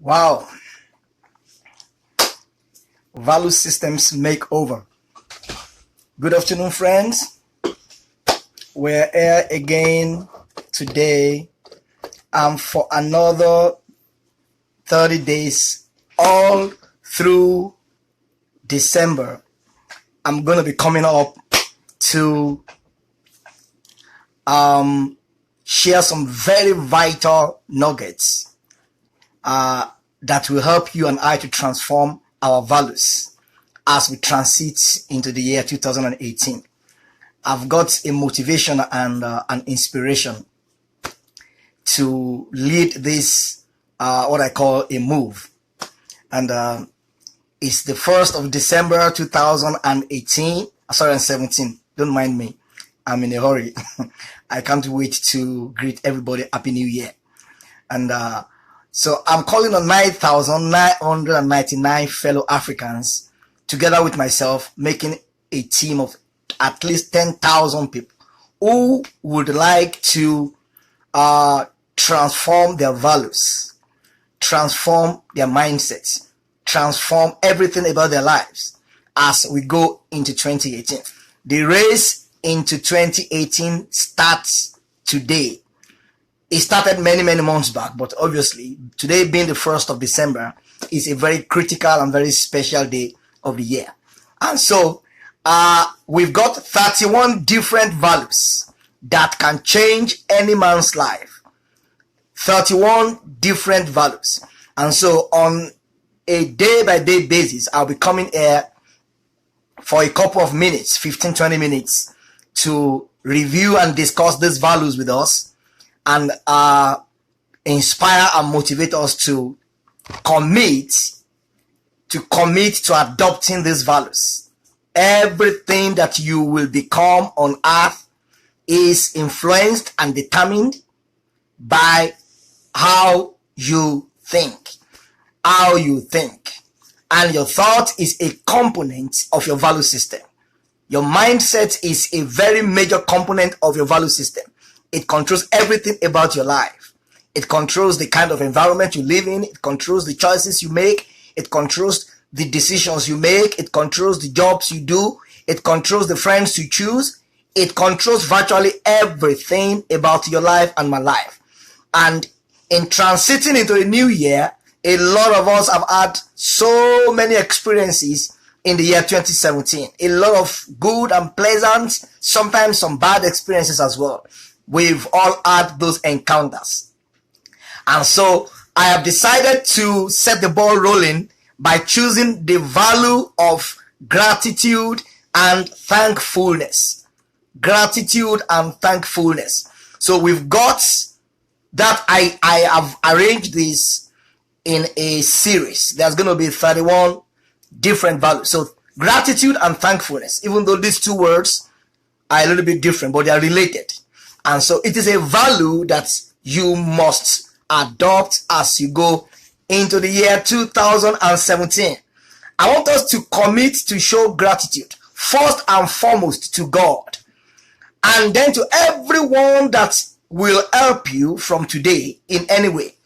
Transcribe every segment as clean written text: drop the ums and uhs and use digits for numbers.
Wow. Value systems makeover. Good afternoon, friends. We're here again today for another 30 days all through December. I'm going to be coming up to share some very vital nuggets that will help you and I to transform our values as we transit into the year 2018. I've got a motivation and an inspiration to lead this, what I call a move. And it's the 1st of December 2018. Sorry, 17. Don't mind me. I'm in a hurry. I can't wait to greet everybody Happy New Year. And so I'm calling on 9,999 fellow Africans together with myself, making a team of at least 10,000 people who would like to transform their values, transform their mindsets, transform everything about their lives as we go into 2018. The race into 2018 starts today. It started many months back, but obviously today being the 1st of December is a very critical and very special day of the year. And so we've got 31 different values that can change any man's life. 31 different values. And so on a day-by-day basis, I'll be coming here for a couple of minutes, 15-20 minutes, to review and discuss these values with us and inspire and motivate us to commit to adopting these values. Everything that you will become on earth is influenced and determined by how you think. How you think. And your thought is a component of your value system. Your mindset is a very major component of your value system. It controls everything about your life. It controls the kind of environment you live in. It controls the choices you make. It controls the decisions you make. It controls the jobs you do. It controls the friends you choose. It controls virtually everything about your life and my life. And in transiting into a new year, a lot of us have had so many experiences in the year 2017. A lot of good and pleasant, sometimes some bad experiences as well. We've all had those encounters. And so I have decided to set the ball rolling by choosing the value of gratitude and thankfulness. Gratitude and thankfulness. So we've got that. I have arranged this in a series. There's going to be 31 different values. So gratitude and thankfulness, even though these two words are a little bit different, but they are related. And so it is a value that you must adopt as you go into the year 2017. I want us to commit to show gratitude first and foremost to God, and then to everyone that will help you from today in any way.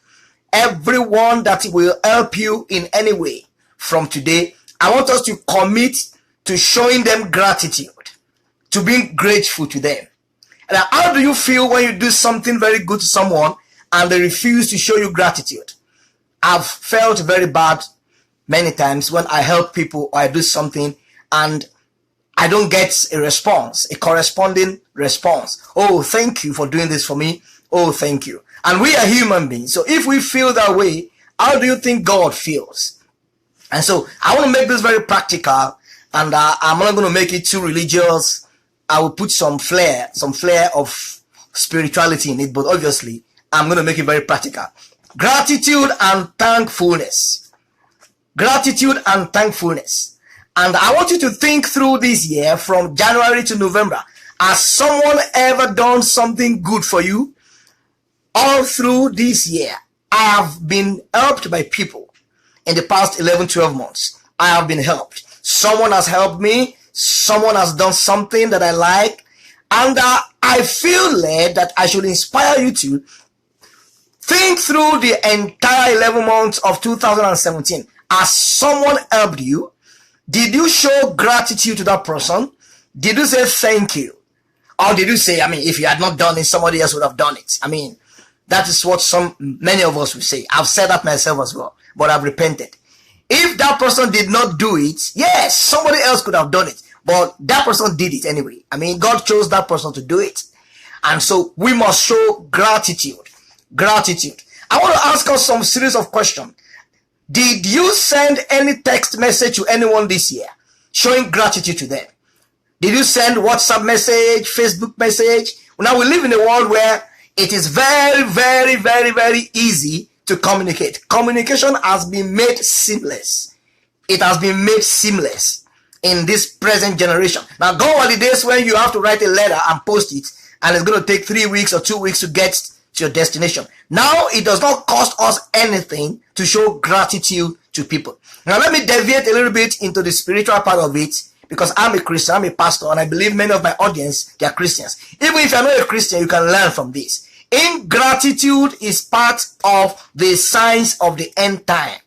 Everyone that will help you in any way from today. I want us to commit to showing them gratitude, to being grateful to them. And how do you feel when you do something very good to someone and they refuse to show you gratitude? I've felt very bad many times when I help people or I do something and I don't get a response, a corresponding response. Oh, thank you for doing this for me. Oh, thank you. And we are human beings. So if we feel that way, how do you think God feels? And so I want to make this very practical, and I'm not going to make it too religious. I will put some flair of spirituality in it, but obviously I'm going to make it very practical. Gratitude and thankfulness. Gratitude and thankfulness. And I want you to think through this year from January to November. Has someone ever done something good for you? All through this year, I have been helped by people in the past 11-12 months. I have been helped. Someone has helped me. Someone has done something that I like. And I feel led that I should inspire you to Think through the entire 11 months of 2017. As someone helped you, did you show gratitude to that person? Did you say thank you? Or did you say, if you had not done it, somebody else would have done it? That is what many of us will say. I've said that myself as well, but I've repented. If that person did not do it, yes, somebody else could have done it, but that person did it anyway. God chose that person to do it. And so we must show gratitude. Gratitude. I want to ask us some series of questions. Did you send any text message to anyone this year showing gratitude to them? Did you send WhatsApp message, Facebook message? Now we live in a world where it is very, very, very, very easy to communicate. Communication has been made seamless. It has been made seamless in this present generation. Now, go are the days when you have to write a letter and post it, and it's going to take 3 weeks or 2 weeks to get to your destination. Now, it does not cost us anything to show gratitude to people. Now, let me deviate a little bit into the spiritual part of it, because I'm a Christian, I'm a pastor, and I believe many of my audience, they are Christians. Even if you're not a Christian, you can learn from this. Ingratitude is part of the signs of the end time.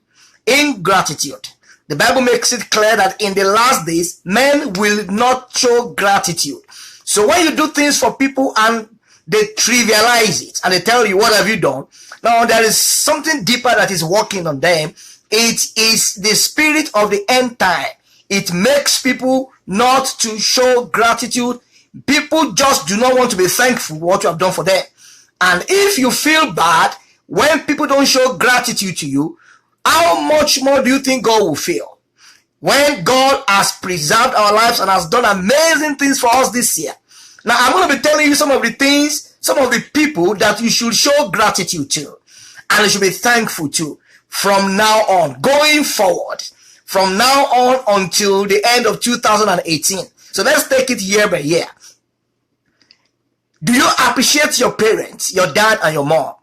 Ingratitude. The Bible makes it clear that in the last days, men will not show gratitude. So when you do things for people and they trivialize it and they tell you, what have you done? Now there is something deeper that is working on them. It is the spirit of the end time. It makes people not to show gratitude. People just do not want to be thankful for what you have done for them. And if you feel bad when people don't show gratitude to you, how much more do you think God will feel? When God has preserved our lives and has done amazing things for us this year. Now, I'm going to be telling you some of the things, some of the people that you should show gratitude to. And you should be thankful to from now on, going forward. From now on until the end of 2018. So let's take it year by year. Do you appreciate your parents, your dad and your mom?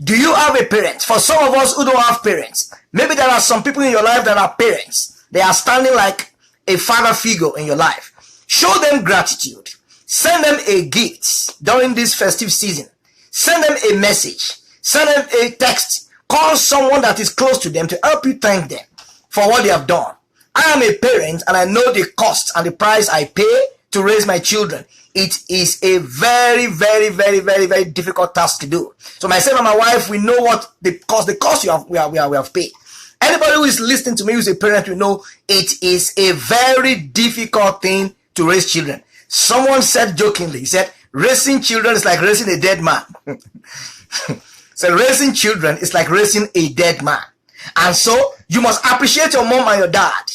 Do you have a parent? For some of us who don't have parents, maybe there are some people in your life that are parents. They are standing like a father figure in your life. Show them gratitude. Send them a gift during this festive season. Send them a message. Send them a text. Call someone that is close to them to help you thank them for what they have done. I am a parent and I know the cost and the price I pay to raise my children. It is a very, very, very, very, very difficult task to do. So myself and my wife, we know what the cost we have paid. Anybody who is listening to me who is a parent, you know it is a very difficult thing to raise children. Someone said jokingly, he said, raising children is like raising a dead man. So raising children is like raising a dead man. And so you must appreciate your mom and your dad.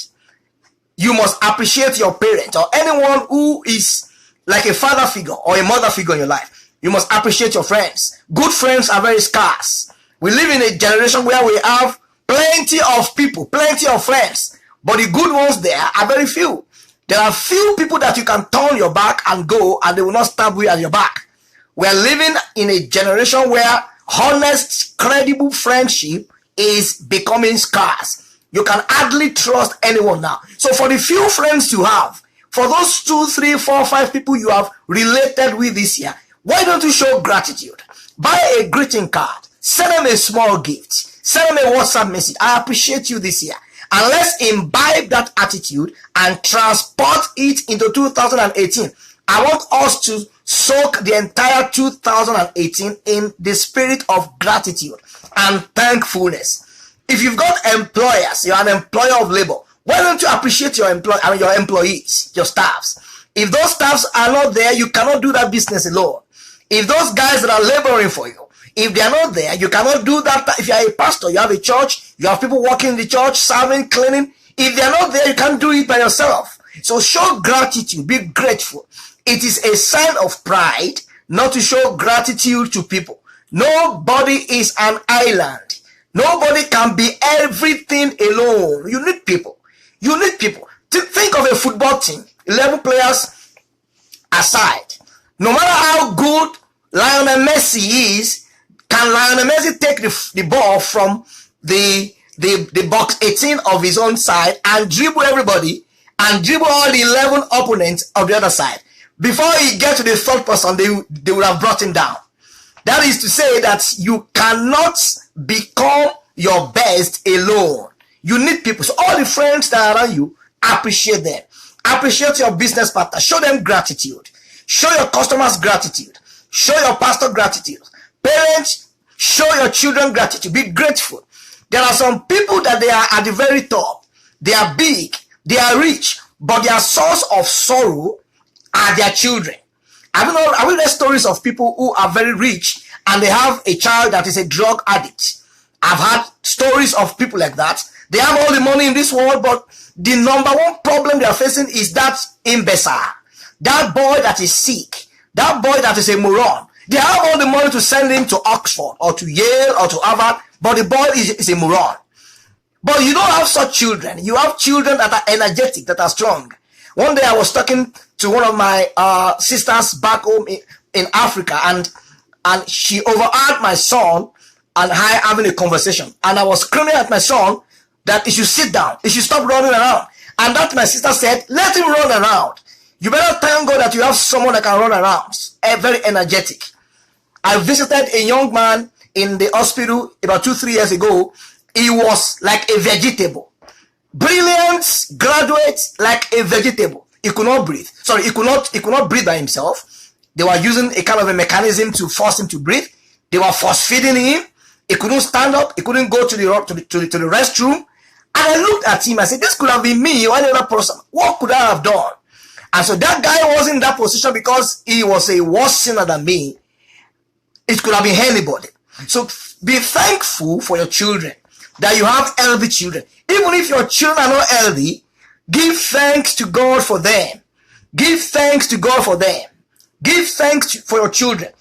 You must appreciate your parents or anyone who is like a father figure or a mother figure in your life. You must appreciate your friends. Good friends are very scarce. We live in a generation where we have plenty of people, plenty of friends, but the good ones there are very few. There are few people that you can turn your back and go and they will not stab you at your back. We are living in a generation where honest, credible friendship is becoming scarce. You can hardly trust anyone now. So for the few friends you have, for those 2, 3, 4, 5 people you have related with this year, why don't you show gratitude? Buy a greeting card. Send them a small gift. Send them a WhatsApp message. I appreciate you this year. And let's imbibe that attitude and transport it into 2018. I want us to soak the entire 2018 in the spirit of gratitude and thankfulness. If you've got employers, you're an employer of labor, why don't you appreciate your employees, your staffs? If those staffs are not there, you cannot do that business alone. If those guys that are laboring for you, if they are not there, you cannot do that. If you are a pastor, you have a church, you have people working in the church, serving, cleaning. If they are not there, you can't do it by yourself. So show gratitude, be grateful. It is a sign of pride not to show gratitude to people. Nobody is an island. Nobody can be everything alone. You need people. You need people. Think of a football team, 11 players aside. No matter how good Lionel Messi is, can Lionel Messi take the ball from the box 18 of his own side and dribble everybody and dribble all the 11 opponents of the other side? Before he gets to the third person, they would have brought him down. That is to say that you cannot become your best alone. You need people. So all the friends that are around you, appreciate them. Appreciate your business partner. Show them gratitude. Show your customers gratitude. Show your pastor gratitude. Parents, show your children gratitude. Be grateful. There are some people that they are at the very top. They are big. They are rich. But their source of sorrow are their children. Have you read stories of people who are very rich and they have a child that is a drug addict? I've had stories of people like that. They have all the money in this world, but the number one problem they are facing is that imbecile, that boy that is sick, that boy that is a moron. They have all the money to send him to Oxford or to Yale or to Harvard, but the boy is a moron. But you don't have such children. You have children that are energetic, that are strong. One day I was talking to one of my sisters back home in Africa, and she overheard my son and I having a conversation. And I was screaming at my son that he should sit down. He should stop running around. And that my sister said, let him run around. You better thank God that you have someone that can run around. Very energetic. I visited a young man in the hospital about 2-3 years ago. He was like a vegetable. Brilliant graduate, like a vegetable. He could not breathe. Sorry, he could not breathe by himself. They were using a kind of a mechanism to force him to breathe. They were force feeding him. He couldn't stand up. He couldn't go to the restroom. And I looked at him. I said, this could have been me or any other person. What could I have done? And so that guy was in that position because he was a worse sinner than me. It could have been anybody. So be thankful for your children, that you have healthy children. Even if your children are not healthy, give thanks to God for them. Give thanks to God for them. Give thanks for your children.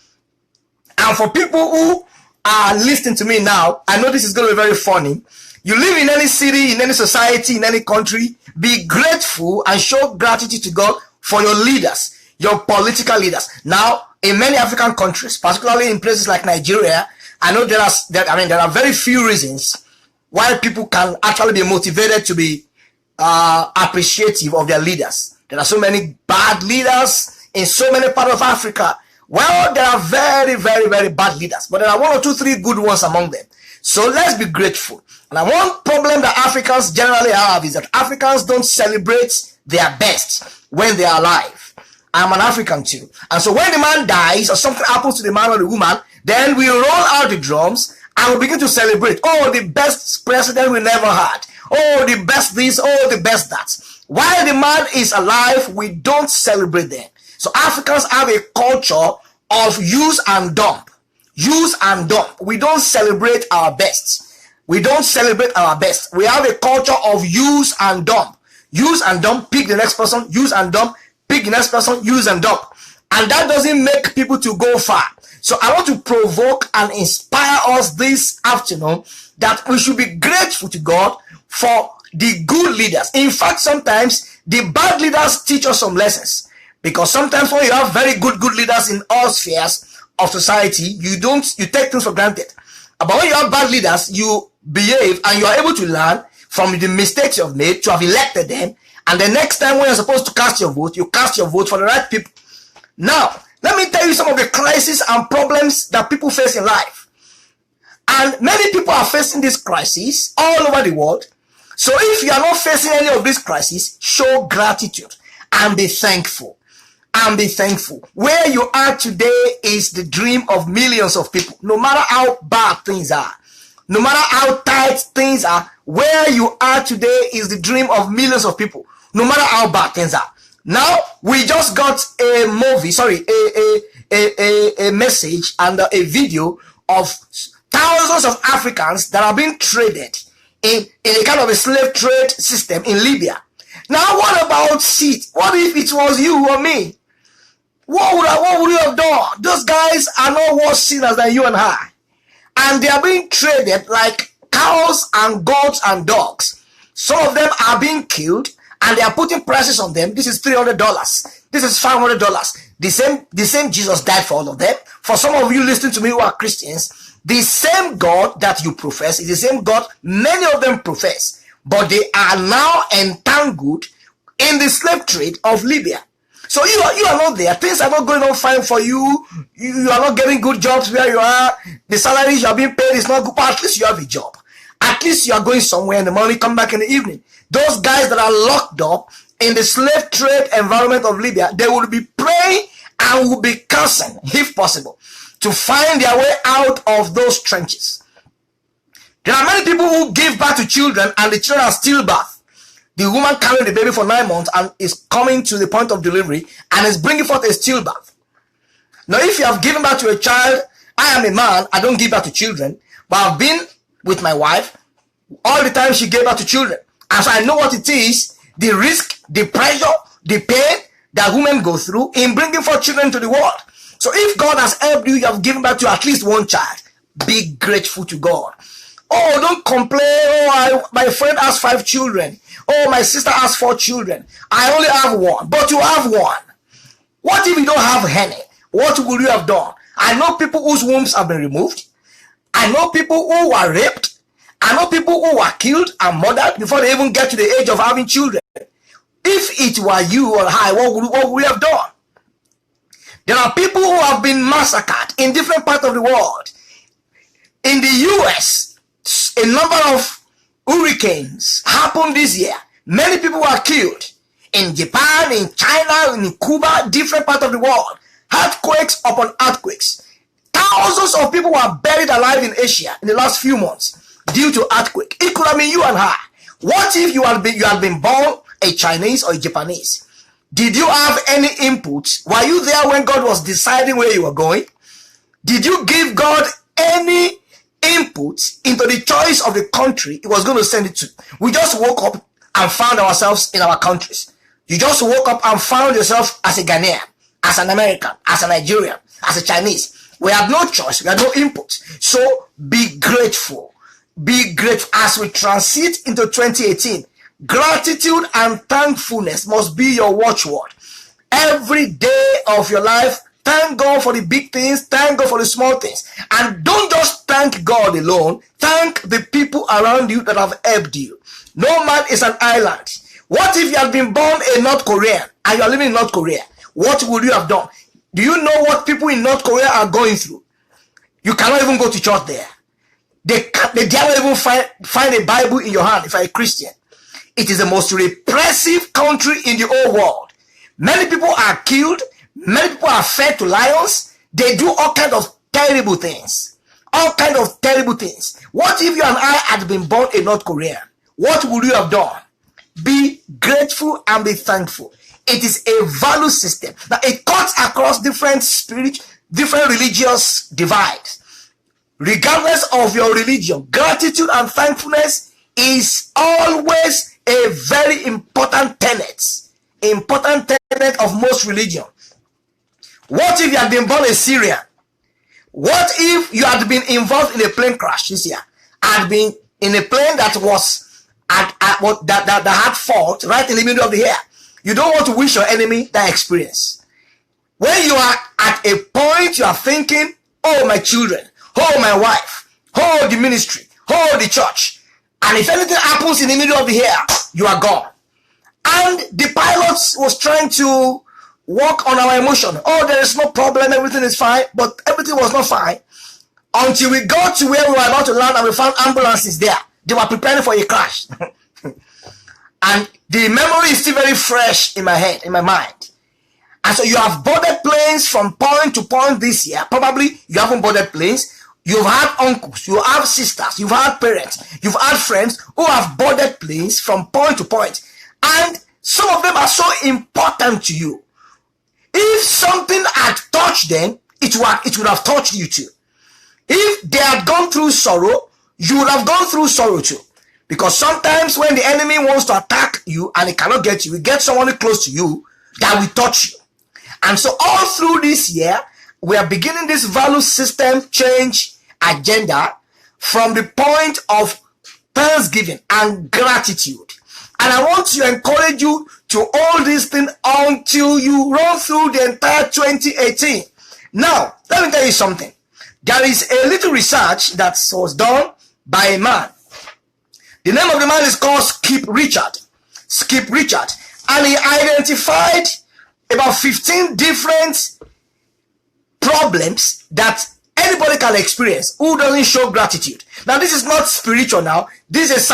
And for people who are listening to me now, I know this is going to be very funny. You live in any city, in any society, in any country, be grateful and show gratitude to God for your leaders, your political leaders. Now, in many African countries, particularly in places like Nigeria, I know there are very few reasons why people can actually be motivated to be appreciative of their leaders. There are so many bad leaders in so many parts of Africa. Well, there are very, very, very bad leaders, but there are 1 or 2, 3 good ones among them. So let's be grateful. And one problem that Africans generally have is that Africans don't celebrate their best when they are alive. I'm an African too. And so when the man dies or something happens to the man or the woman, then we roll out the drums and we begin to celebrate. Oh, the best president we never had. Oh, the best this, oh, the best that. While the man is alive, we don't celebrate them. So Africans have a culture of use and dump. Use and dump. We don't celebrate our best. We don't celebrate our best. We have a culture of use and dump. Use and dump, pick the next person, use and dump, pick the next person, use and dump. And that doesn't make people to go far. So I want to provoke and inspire us this afternoon that we should be grateful to God for the good leaders. In fact, sometimes the bad leaders teach us some lessons. Because sometimes when you have very good leaders in all spheres of society, you take things for granted. But when you have bad leaders, you behave and you are able to learn from the mistakes you've made to have elected them. And the next time when you're supposed to cast your vote, you cast your vote for the right people. Now, let me tell you some of the crises and problems that people face in life. And many people are facing this crisis all over the world. So if you are not facing any of these crises, show gratitude and be thankful. And be thankful. Where you are today is the dream of millions of people. No matter how bad things are, no matter how tight things are, where you are today is the dream of millions of people. No matter how bad things are. Now, we just got a message and a video of thousands of Africans that are being traded in a kind of a slave trade system in Libya. Now, what about it? What if it was you or me? What would you have done? Those guys are no worse sinners than you and I. And they are being traded like cows and goats and dogs. Some of them are being killed and they are putting prices on them. This is $300. This is $500. The same Jesus died for all of them. For some of you listening to me who are Christians, the same God that you profess is the same God many of them profess. But they are now entangled in the slave trade of Libya. So you are not there. Things are not going on fine for you. You are not getting good jobs where you are. The salaries you are being paid is not good, but at least you have a job. At least you are going somewhere in the morning, come back in the evening. Those guys that are locked up in the slave trade environment of Libya, they will be praying and will be cursing, if possible, to find their way out of those trenches. There are many people who give birth to children and the children are stillbirth. The woman carrying the baby for 9 months and is coming to the point of delivery and is bringing forth a stillbirth. Now, if you have given birth to a child, I am a man, I don't give birth to children, but I've been with my wife all the time she gave birth to children. And so I know what it is, the risk, the pressure, the pain that women go through in bringing forth children to the world. So if God has helped you, you have given birth to at least one child, be grateful to God. Oh, don't complain. Oh, my friend has 5 children. Oh, my sister has 4 children. I only have 1. But you have 1. What if you don't have any? What would you have done? I know people whose wombs have been removed. I know people who were raped. I know people who were killed and murdered before they even get to the age of having children. If it were you or I, what would we have done? There are people who have been massacred in different parts of the world. In the US, a number of hurricanes happened this year. Many people were killed. In Japan, in China, in Cuba, different parts of the world. Earthquakes upon earthquakes. Thousands of people were buried alive in Asia in the last few months due to earthquake. It could have been you and I. What if you had been born a Chinese or a Japanese? Did you have any input? Were you there when God was deciding where you were going? Did you give God any input into the choice of the country he was going to send it to? We just woke up and found ourselves in our countries. You just woke up and found yourself as a Ghanaian, as an American, as a Nigerian, as a Chinese. We have no choice. We have no input. So be grateful. Be grateful as we transit into 2018. Gratitude and thankfulness must be your watchword. Every day of your life, thank God for the big things, thank God for the small things. And don't just thank God alone, thank the people around you that have helped you. No man is an island. What if you had been born a North Korean and you are living in North Korea? What would you have done? Do you know what people in North Korea are going through? You cannot even go to church there. They cannot even find a Bible in your hand if you're a Christian. It is the most repressive country in the whole world. Many people are killed. Many people are fed to lions. They do all kinds of terrible things. All kinds of terrible things. What if you and I had been born a North Korean? What would you have done? Be grateful and be thankful. It is a value system. Now it cuts across different religious divides. Regardless of your religion, gratitude and thankfulness is always a very important tenet of most religion. What if you had been born a Syrian? What if you had been involved in a plane crash this year? Had been in a plane that was that had fault right in the middle of the air? You don't want to wish your enemy that experience. When you are at a point you are thinking, oh my children, oh my wife, oh the ministry, oh the church, and if anything happens in the middle of the air, you are gone. And the pilot was trying to work on our emotion. Oh, there is no problem, everything is fine, but everything was not fine until we got to where we were about to land and we found ambulances there. They were preparing for a crash. And the memory is still very fresh in my head, in my mind. And so you have boarded planes from point to point this year. Probably you haven't boarded planes. You've had uncles, you have sisters, you've had parents, you've had friends who have boarded planes from point to point. And some of them are so important to you. If something had touched them, it would have touched you too. If they had gone through sorrow, you would have gone through sorrow too. Because sometimes when the enemy wants to attack you and he cannot get you, he gets someone close to you that will touch you. And so all through this year, we are beginning this value system change agenda from the point of thanksgiving and gratitude. And I want to encourage you to hold this thing until you run through the entire 2018. Now, let me tell you something. There is a little research that was done by a man. The name of the man is called Skip Richard. Skip Richard. And he identified about 15 different problems that anybody can experience who doesn't show gratitude. Now, this is not spiritual now. This is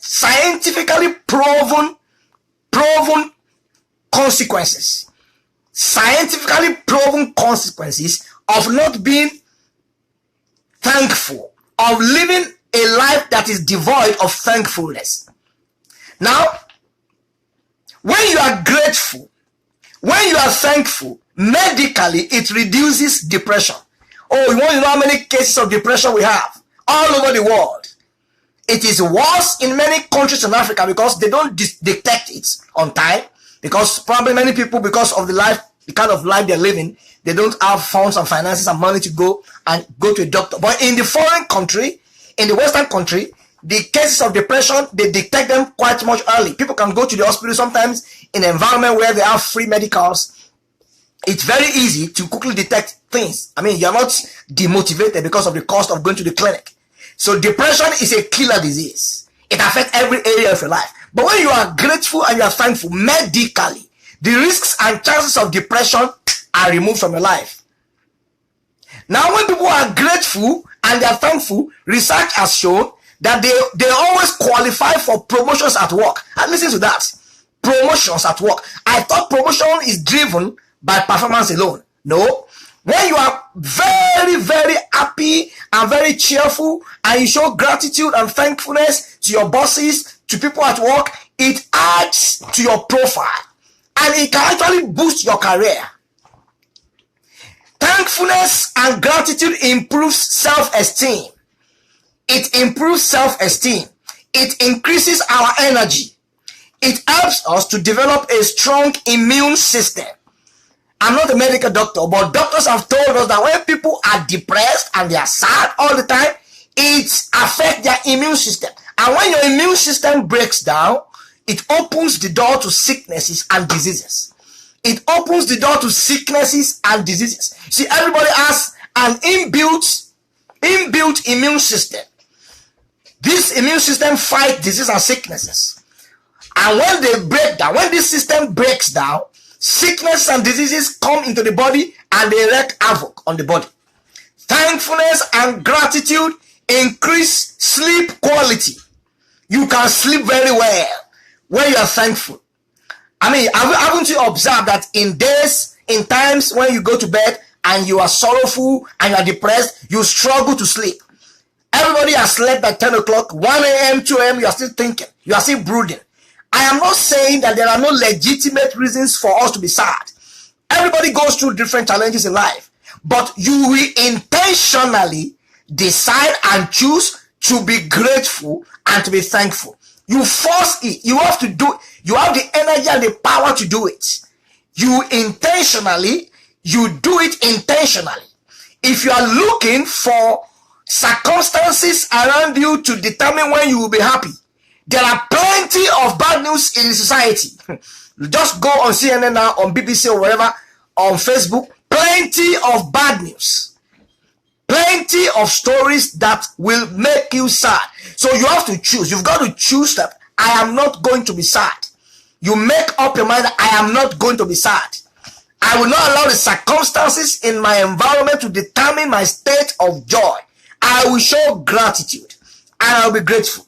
scientifically proven consequences. Scientifically proven consequences of not being thankful, of living a life that is devoid of thankfulness. Now, when you are grateful, when you are thankful, medically it reduces depression. Oh, you want to know how many cases of depression we have all over the world? It is worse in many countries in Africa because they don't detect it on time. Because probably many people, because of the kind of life they're living, they don't have funds and finances and money to go to a doctor. But in the foreign country, in the Western country, the cases of depression, they detect them quite much early. People can go to the hospital sometimes in an environment where they have free medicals. It's very easy to quickly detect things. I mean, you're not demotivated because of the cost of going to the clinic. So depression is a killer disease. It affects every area of your life. But when you are grateful and you are thankful, medically, the risks and chances of depression are removed from your life. Now, when people are grateful and they are thankful, research has shown that they always qualify for promotions at work. And listen to that. Promotions at work. I thought promotion is driven by performance alone. No. When you are very, very happy and very cheerful and you show gratitude and thankfulness to your bosses, to people at work, it adds to your profile and it can actually boost your career. Thankfulness and gratitude improves self-esteem. It improves self-esteem. It increases our energy. It helps us to develop a strong immune system. I'm not a medical doctor, but doctors have told us that when people are depressed and they are sad all the time, it affects their immune system. And when your immune system breaks down, it opens the door to sicknesses and diseases. It opens the door to sicknesses and diseases. See, everybody has an inbuilt immune system. This immune system fights disease and sicknesses. And when they break down, when this system breaks down, sickness and diseases come into the body and they wreak havoc on the body. Thankfulness and gratitude increase sleep quality. You can sleep very well when you are thankful. I mean, haven't you observed that in times when you go to bed and you are sorrowful and you are depressed, you struggle to sleep. Everybody has slept at 10 o'clock, 1 a.m., 2 a.m., you are still thinking, you are still brooding. I am not saying that there are no legitimate reasons for us to be sad. Everybody goes through different challenges in life, but you will intentionally decide and choose to be grateful and to be thankful. You force it. You have to do it. You have the energy and the power to do it. You do it intentionally. If you are looking for circumstances around you to determine when you will be happy, there are plenty of bad news in society. Just go on CNN now, on BBC or wherever, on Facebook. Plenty of bad news. Plenty of stories that will make you sad. So you have to choose. You've got to choose that I am not going to be sad. You make up your mind that I am not going to be sad. I will not allow the circumstances in my environment to determine my state of joy. I will show gratitude and I will be grateful.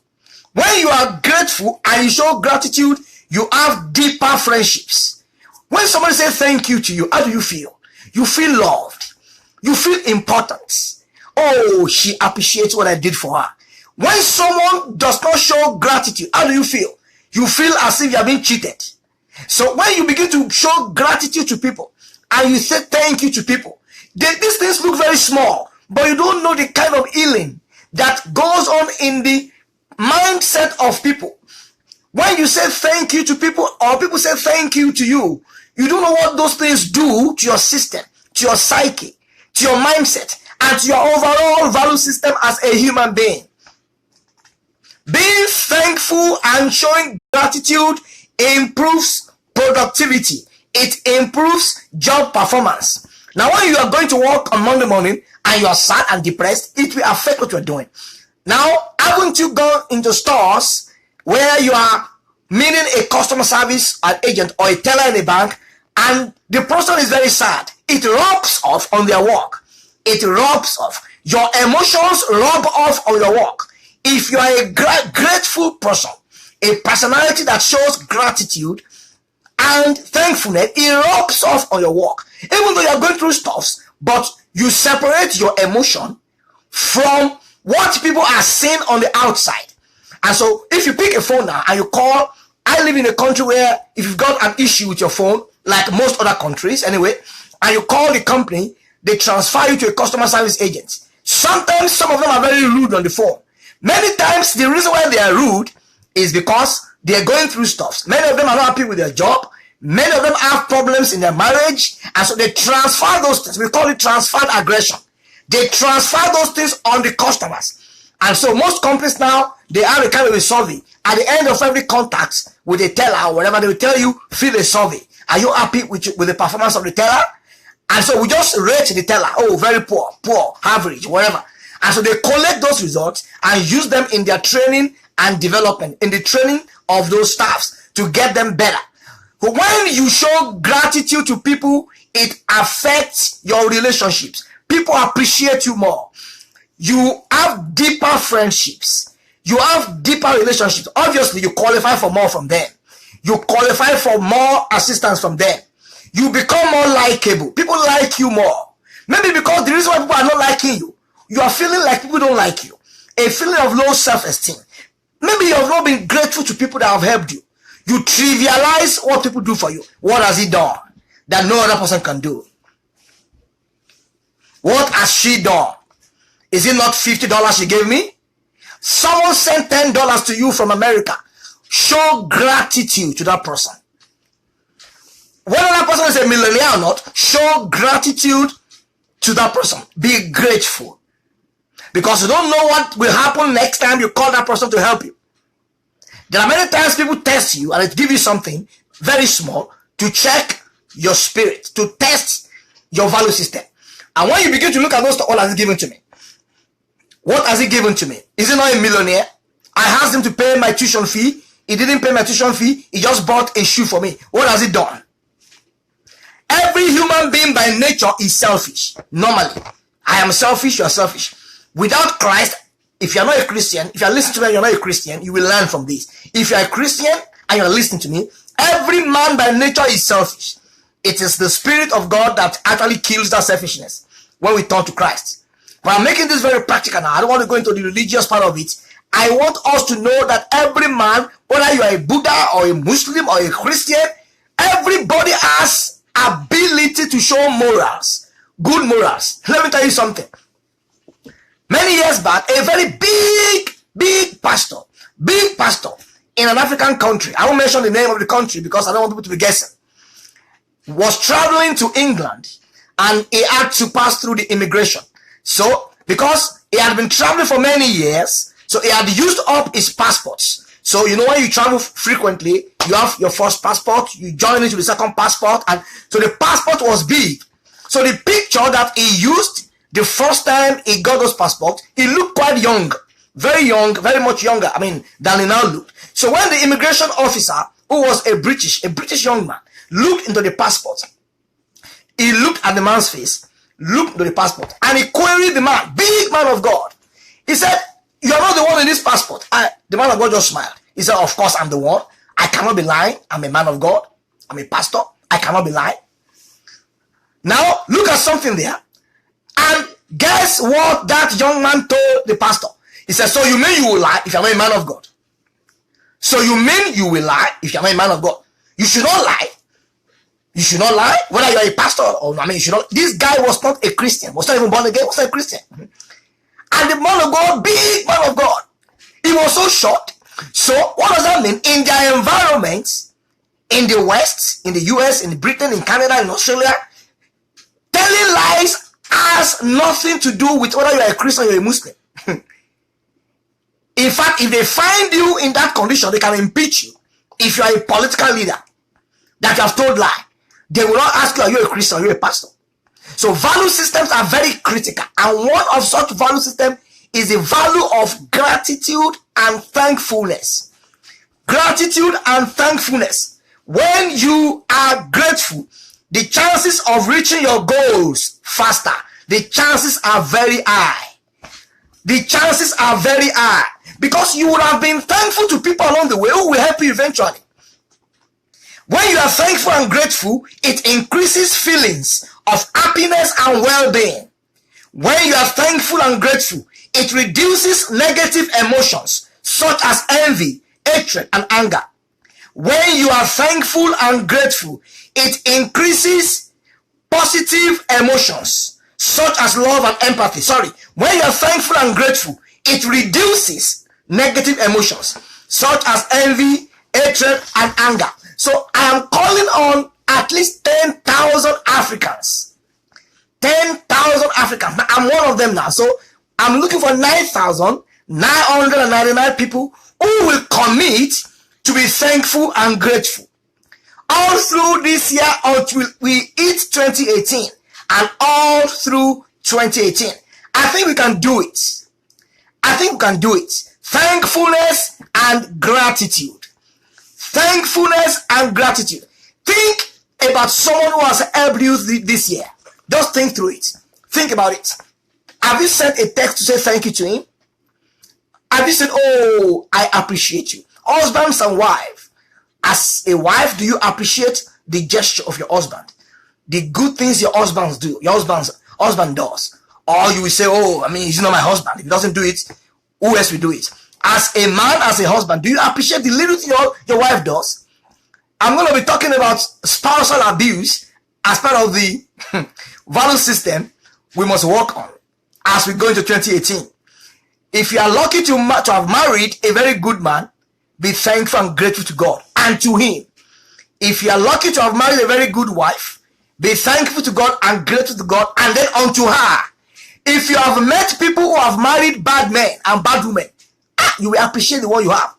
When you are grateful and you show gratitude, you have deeper friendships. When somebody says thank you to you, how do you feel? You feel loved. You feel important. Oh, she appreciates what I did for her. When someone does not show gratitude, how do you feel? You feel as if you are being cheated. So when you begin to show gratitude to people and you say thank you to people, these things look very small, but you don't know the kind of healing that goes on in the mindset of people. When you say thank you to people or people say thank you to you, you don't know what those things do to your system, to your psyche, to your mindset, and to your overall value system as a human being. Being thankful and showing gratitude improves productivity. It improves job performance. Now, when you are going to work on Monday morning and you are sad and depressed, it will affect what you are doing. Now, haven't you gone into stores where you are meeting a customer service agent or a teller in a bank and the person is very sad, it rubs off on their work. It rubs off. Your emotions rub off on your work. If you are a grateful person, a personality that shows gratitude and thankfulness, it rubs off on your work. Even though you are going through stuffs, but you separate your emotion from what people are seeing on the outside. And so if you pick a phone now and you call, I live in a country where if you've got an issue with your phone, like most other countries anyway, and you call the company, they transfer you to a customer service agent. Sometimes some of them are very rude on the phone. Many times the reason why they are rude is because they are going through stuff. Many of them are not happy with their job. Many of them have problems in their marriage, and so they transfer those things. We call it transferred aggression. They transfer those things on the customers. And so most companies now, they have a kind of a survey. At the end of every contact with a teller or whatever, they will tell you, fill a survey. Are you happy with the performance of the teller? And so we just rate the teller. Oh, very poor, average, whatever. And so they collect those results and use them in their training and development, in the training of those staffs to get them better. But when you show gratitude to people, it affects your relationships. People appreciate you more. You have deeper friendships. You have deeper relationships. Obviously, you qualify for more from them. You qualify for more assistance from them. You become more likable. People like you more. Maybe because the reason why people are not liking you, you are feeling like people don't like you. A feeling of low self-esteem. Maybe you have not been grateful to people that have helped you. You trivialize what people do for you. What has he done that no other person can do? What has she done? Is it not $50 she gave me? Someone sent $10 to you from America. Show gratitude to that person. Whether that person is a millionaire or not, show gratitude to that person. Be grateful. Because you don't know what will happen next time you call that person to help you. There are many times people test you and they give you something very small to check your spirit, to test your value system. And when you begin to look at those, what has he given to me? What has he given to me? Is he not a millionaire? I asked him to pay my tuition fee. He didn't pay my tuition fee. He just bought a shoe for me. What has he done? Every human being by nature is selfish. Normally, I am selfish, you are selfish. Without Christ, if you are not a Christian, if you are listening to me and you are not a Christian, you will learn from this. If you are a Christian and you are listening to me, every man by nature is selfish. It is the Spirit of God that actually kills that selfishness when we turn to Christ. But I'm making this very practical now. I don't want to go into the religious part of it. I want us to know that every man, whether you are a Buddha or a Muslim or a Christian, everybody has ability to show morals, good morals. Let me tell you something. Many years back, a very big pastor in an African country, I won't mention the name of the country because I don't want people to be guessing, was traveling to England and he had to pass through the immigration. So, because he had been traveling for many years, so he had used up his passports. So, you know, when you travel frequently, you have your first passport, you join into the second passport, and so the passport was big. So the picture that he used the first time he got those passports, he looked quite young, very much younger, than he now looked. So when the immigration officer, who was a British young man, looked into the passport, he looked at the man's face, looked into the passport, and he queried the man, big man of God. He said, "You are not the one in this passport." The man of God just smiled. He said, "Of course I'm the one. I cannot be lying. I'm a man of God. I'm a pastor. I cannot be lying." Now, look at something there. And guess what that young man told the pastor? He said, "So you mean you will lie if you're not a man of God? So you mean you will lie if you're not a man of God? You should not lie. You should not lie, whether you're a pastor or you should not." This guy was not a Christian, was not even born again, was not a Christian. And the man of God, big man of God, he was so shocked. So what does that mean? In their environments, in the West, in the US, in Britain, in Canada, in Australia, telling lies has nothing to do with whether you're a Christian or a Muslim. In fact, if they find you in that condition, they can impeach you. If you are a political leader that you have told lie, they will not ask you, "Are you a Christian? Are you a pastor?" So value systems are very critical. And one of such value systems is the value of gratitude and thankfulness. Gratitude and thankfulness. When you are grateful, the chances of reaching your goals faster, the chances are very high. The chances are very high because you would have been thankful to people along the way who will help you eventually. When you are thankful and grateful, it increases feelings of happiness and well-being. When you are thankful and grateful, it reduces negative emotions such as envy, hatred, and anger. When you are thankful and grateful, it increases positive emotions such as love and empathy. When you are thankful and grateful, it reduces negative emotions such as envy, hatred, and anger. So I am calling on at least 10,000 Africans. 10,000 Africans. I'm one of them now. So I'm looking for 9,999 people who will commit to be thankful and grateful all through this year until we hit 2018 and all through 2018. I think we can do it. Thankfulness and gratitude. Thankfulness and gratitude. Think about someone who has helped you this year. Just think through it. Think about it. Have you sent a text to say thank you to him? Have you said, oh, I appreciate you? Husbands and wives. As a wife, do you appreciate the gesture of your husband? The good things your husband does. Or you will say, oh, he's not my husband. If he doesn't do it, who else will do it? As a man, as a husband, do you appreciate the little thing your wife does? I'm going to be talking about spousal abuse as part of the value system we must work on as we go into 2018. If you are lucky to have married a very good man, be thankful and grateful to God and to him. If you are lucky to have married a very good wife, be thankful to God and grateful to God and then unto her. If you have met people who have married bad men and bad women, you will appreciate the one you have.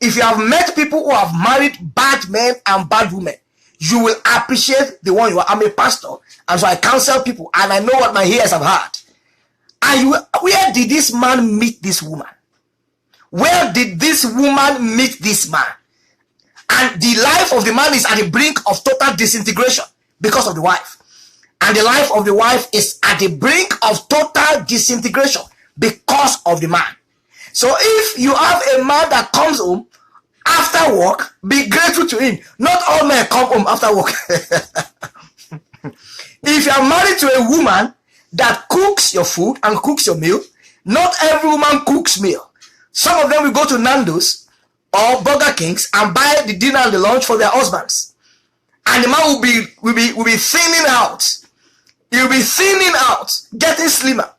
If you have met people who have married bad men and bad women, you will appreciate the one you are. I'm a pastor, and so I counsel people, and I know what my ears have heard. And where did this man meet this woman? Where did this woman meet this man? And the life of the man is at the brink of total disintegration because of the wife. And the life of the wife is at the brink of total disintegration because of the man. So if you have a man that comes home after work, be grateful to him. Not all men come home after work. If you are married to a woman that cooks your food and cooks your meal, not every woman cooks meal. Some of them will go to Nando's or Burger King's and buy the dinner and the lunch for their husbands. And the man will be thinning out. He'll be thinning out, getting slimmer.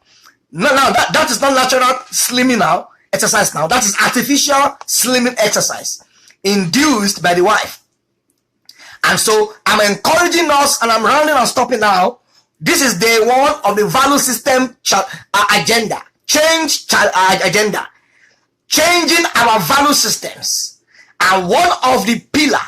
No, that is not natural slimming now, exercise now. That is artificial slimming exercise induced by the wife. And so I'm encouraging us, and I'm rounding and stopping now. This is day one of the value system agenda. Agenda. Changing our value systems. And one of the pillar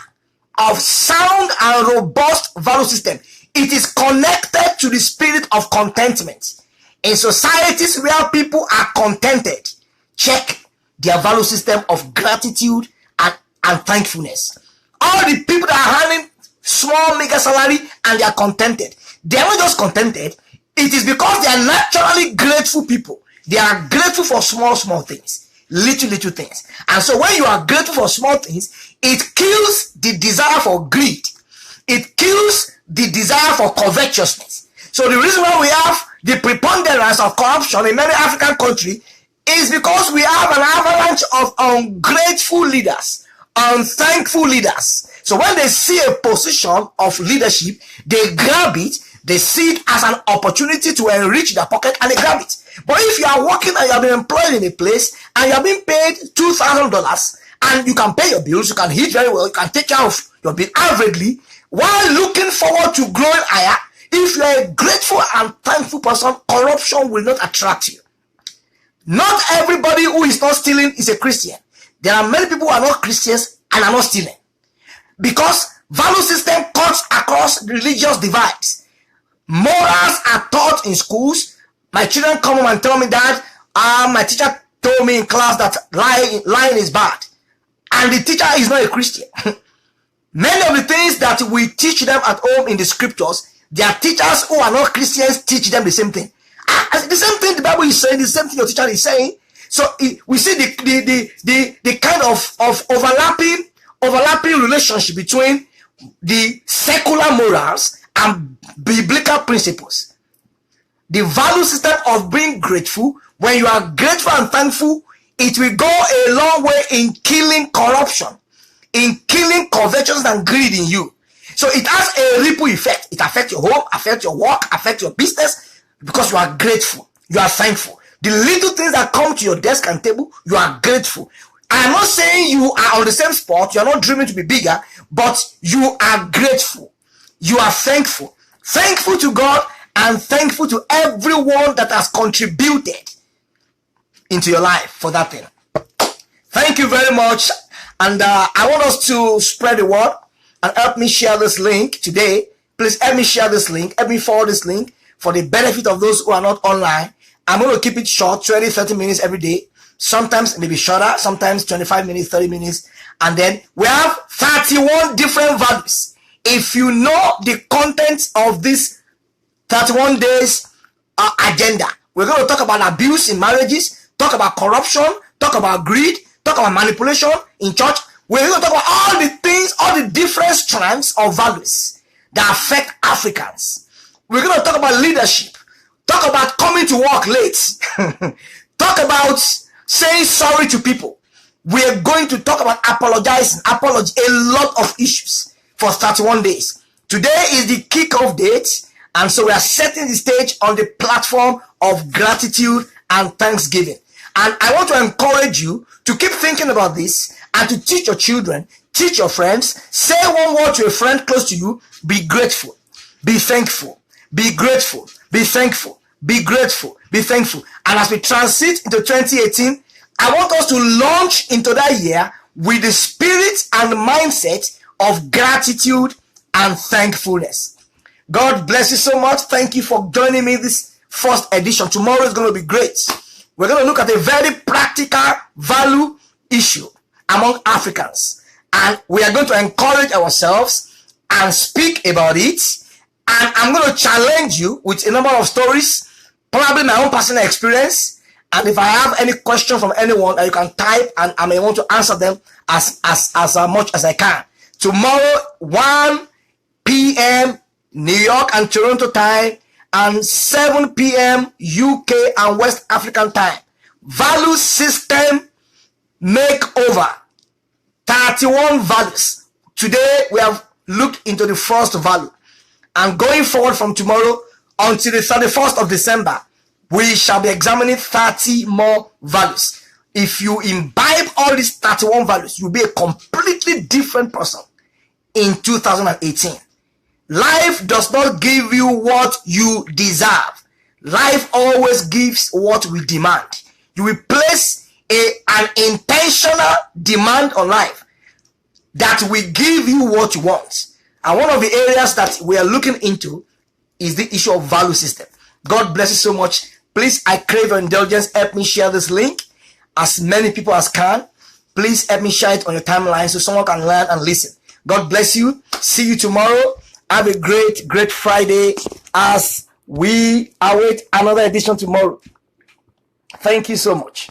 of sound and robust value system, it is connected to the spirit of contentment. In societies where people are contented, check their value system of gratitude and thankfulness. All the people that are having small, mega salary and they are contented, they are not just contented. It is because they are naturally grateful people. They are grateful for small things, little things. And so when you are grateful for small things, it kills the desire for greed. It kills the desire for covetousness. So the reason why we have the preponderance of corruption in many African countries is because we have an avalanche of ungrateful leaders, unthankful leaders. So when they see a position of leadership, they grab it, they see it as an opportunity to enrich their pocket, and they grab it. But if you are working and you have been employed in a place and you have been paid $2,000 and you can pay your bills, you can eat very well, you can take care of your bill averagely, while looking forward to growing higher, if you are a grateful and thankful person, corruption will not attract you. Not everybody who is not stealing is a Christian. There are many people who are not Christians and are not stealing. Because value system cuts across religious divides. Morals are taught in schools. My children come home and tell me that my teacher told me in class that lying is bad. And the teacher is not a Christian. Many of the things that we teach them at home in the scriptures, their teachers who are not Christians teach them the same thing. The same thing the Bible is saying, the same thing your teacher is saying. So we see the kind of overlapping relationship between the secular morals and biblical principles. The value system of being grateful. When you are grateful and thankful, it will go a long way in killing corruption, in killing covetousness and greed in you. So it has a ripple effect. It affects your home, affects your work, affects your business, because you are grateful, you are thankful. The little things that come to your desk and table, you are grateful. I am not saying you are on the same spot, you are not dreaming to be bigger, but you are grateful. You are thankful. Thankful to God and thankful to everyone that has contributed into your life for that thing. Thank you very much. And I want us to spread the word and help me share this link today. Please help me share this link. Help me forward this link for the benefit of those who are not online. I'm going to keep it short, 20, 30 minutes every day. Sometimes maybe shorter, sometimes 25 minutes, 30 minutes. And then we have 31 different values. If you know the contents of this 31 days agenda, we're going to talk about abuse in marriages, talk about corruption, talk about greed, talk about manipulation in church. We're going to talk about all the things, all the different strands of values that affect Africans. We're going to talk about leadership, talk about coming to work late, talk about saying sorry to people. We're going to talk about apologizing, apology, a lot of issues for 31 days. Today is the kickoff date, and so we are setting the stage on the platform of gratitude and thanksgiving. And I want to encourage you to keep thinking about this and to teach your children, teach your friends. Say one word to a friend close to you: be grateful, be thankful, be grateful, be thankful, be grateful, be thankful. And as we transit into 2018, I want us to launch into that year with the spirit and mindset of gratitude and thankfulness. God bless you so much. Thank you for joining me this first edition. Tomorrow is going to be great. We're going to look at a very practical value issue among Africans. And we are going to encourage ourselves and speak about it. And I'm going to challenge you with a number of stories, probably my own personal experience. And if I have any question from anyone, you can type and I may want to answer them as much as I can. Tomorrow, 1 p.m. New York and Toronto time, and 7 p.m. UK and West African time. Value system makeover. 31 values. Today we have looked into the first value. And going forward from tomorrow until the 31st of December, we shall be examining 30 more values. If you imbibe all these 31 values, you'll be a completely different person in 2018. Life does not give you what you deserve. Life always gives what we demand. You will place an intentional demand on life that will give you what you want. And one of the areas that we are looking into is the issue of value system. God bless you so much. Please, I crave your indulgence. Help me share this link as many people as can. Please help me share it on your timeline so someone can learn and listen. God bless you. See you tomorrow. Have a great Friday as we await another edition tomorrow. Thank you so much.